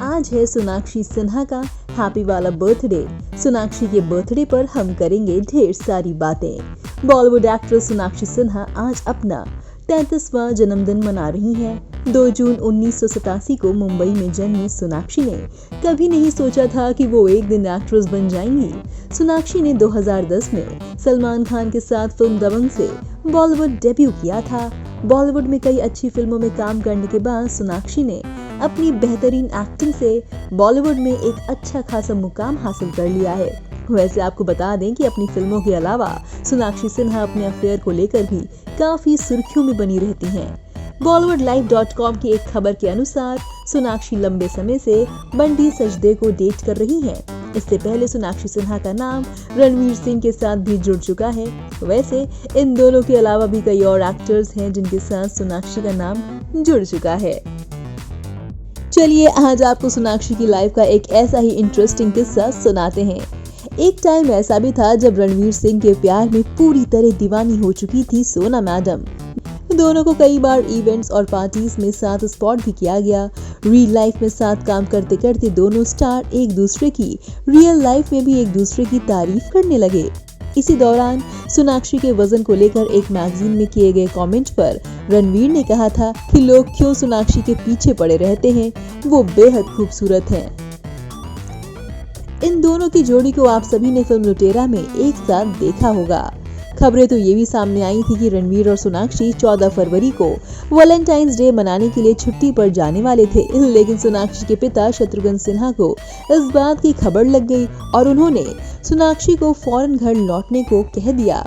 आज है सोनाक्षी सिन्हा का हैप्पी वाला बर्थडे। सोनाक्षी के बर्थडे पर हम करेंगे ढेर सारी बातें। बॉलीवुड एक्ट्रेस सोनाक्षी सिन्हा आज अपना 33वां जन्मदिन मना रही हैं। 2 जून 1987 को मुंबई में जन्मी सोनाक्षी ने कभी नहीं सोचा था कि वो एक दिन एक्ट्रेस बन जाएंगी। सोनाक्षी ने 2010 में सलमान खान के साथ फिल्म दबंग से बॉलीवुड डेब्यू किया था। बॉलीवुड में कई अच्छी फिल्मों में काम करने के बाद सोनाक्षी ने अपनी बेहतरीन एक्टिंग से बॉलीवुड में एक अच्छा खासा मुकाम हासिल कर लिया है। वैसे आपको बता दें कि अपनी फिल्मों के अलावा सोनाक्षी सिन्हा अपने अफेयर को लेकर भी काफी सुर्खियों में बनी रहती हैं। bollywoodlife.com की एक खबर के अनुसार सोनाक्षी लंबे समय से बंटी सजदे को डेट कर रही हैं। इससे पहले सोनाक्षी सिन्हा का नाम रणवीर सिंह के साथ भी जुड़ चुका है। वैसे इन दोनों के अलावा भी कई और एक्टर्स हैं जिनके साथ सोनाक्षी का नाम जुड़ चुका है। चलिए आज आपको सोनाक्षी की लाइफ का एक ऐसा ही इंटरेस्टिंग किस्सा सुनाते हैं। एक टाइम ऐसा भी था जब रणवीर सिंह के प्यार में पूरी तरह दीवानी हो चुकी थी सोना मैडम। दोनों को कई बार इवेंट्स और पार्टीज में साथ स्पॉट भी किया गया। रियल लाइफ में साथ काम करते करते दोनों स्टार एक दूसरे की रियल लाइफ में भी एक दूसरे की तारीफ करने लगे। इसी दौरान सोनाक्षी के वजन को लेकर एक मैगजीन में किए गए कमेंट पर रणवीर ने कहा था कि लोग क्यों सोनाक्षी के पीछे पड़े रहते हैं, वो बेहद खूबसूरत हैं। इन दोनों की जोड़ी को आप सभी ने फिल्म लुटेरा में एक साथ देखा होगा। खबरें तो ये भी सामने आई थी कि रणवीर और सोनाक्षी 14 फरवरी को वैलेंटाइंस डे मनाने के लिए छुट्टी पर जाने वाले थे, लेकिन सोनाक्षी के पिता शत्रुघ्न सिन्हा को इस बात की खबर लग गई और उन्होंने सोनाक्षी को फौरन घर लौटने को कह दिया।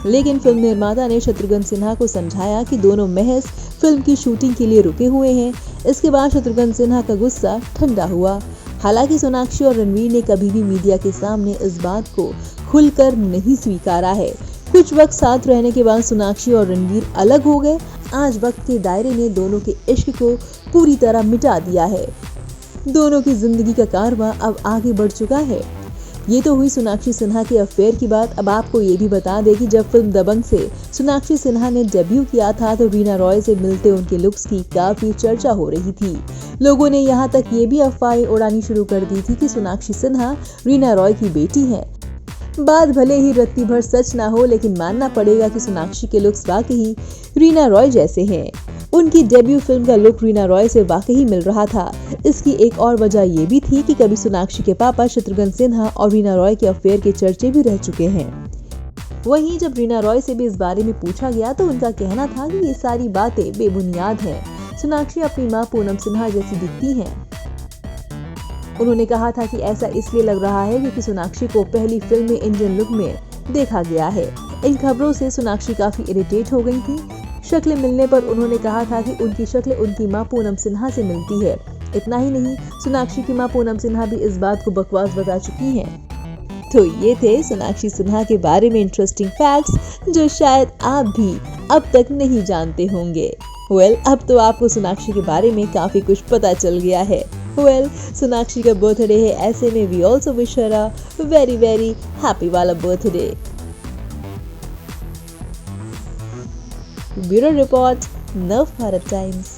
लेकिन फिल्म निर्माता ने शत्रुघ्न सिन्हा को समझाया कि दोनों महज फिल्म की शूटिंग के लिए रुके हुए हैं। इसके बाद शत्रुघ्न सिन्हा का गुस्सा ठंडा हुआ। हालांकि सोनाक्षी और रणवीर ने कभी भी मीडिया के सामने इस बात को खुलकर नहीं स्वीकारा है। कुछ वक्त साथ रहने के बाद सोनाक्षी और रणवीर अलग हो गए। आज वक्त के दायरे ने दोनों के इश्क को पूरी तरह मिटा दिया है। दोनों की जिंदगी का कारवां अब आगे बढ़ चुका है। ये तो हुई सोनाक्षी सिन्हा के अफेयर की बात। अब आपको ये भी बता दें कि जब फिल्म दबंग से सोनाक्षी सिन्हा ने डेब्यू किया था तो रीना रॉय से मिलते उनके लुक्स की काफी चर्चा हो रही थी। लोगों ने यहाँ तक ये भी अफवाहें उड़ानी शुरू कर दी थी कि सोनाक्षी सिन्हा रीना रॉय की बेटी है। बात भले ही रत्ती भर सच ना हो, लेकिन मानना पड़ेगा कि सोनाक्षी के लुक्स वाकई रीना रॉय जैसे हैं। उनकी डेब्यू फिल्म का लुक रीना रॉय से वाकई मिल रहा था। इसकी एक और वजह ये भी थी कि कभी सोनाक्षी के पापा शत्रुघ्न सिन्हा और रीना रॉय के अफेयर के चर्चे भी रह चुके हैं। वहीं जब रीना रॉय से भी इस बारे में पूछा गया तो उनका कहना था कि ये सारी बातें बेबुनियाद हैं। सोनाक्षी अपनी मां पूनम सिन्हा जैसी दिखती हैं। उन्होंने कहा था कि ऐसा इसलिए लग रहा है क्योंकि सोनाक्षी को पहली फिल्म में इंडियन लुक में देखा गया है। इन खबरों से सोनाक्षी काफी इरिटेट हो गई थी। शक्ल मिलने पर उन्होंने कहा था कि उनकी शक्ल उनकी मां पूनम सिन्हा से मिलती है। इतना ही नहीं, सोनाक्षी की मां पूनम सिन्हा भी इस बात को बकवास बता चुकी हैं। तो ये थे सोनाक्षी सिन्हा के बारे में इंटरेस्टिंग फैक्ट्स जो शायद आप भी अब तक नहीं जानते होंगे। अब तो आपको सोनाक्षी के बारे में काफी कुछ पता चल गया है। सोनाक्षी का बर्थडे है, ऐसे में we also wish her a very very happy वाला birthday. Bureau report, Nav Bharat times.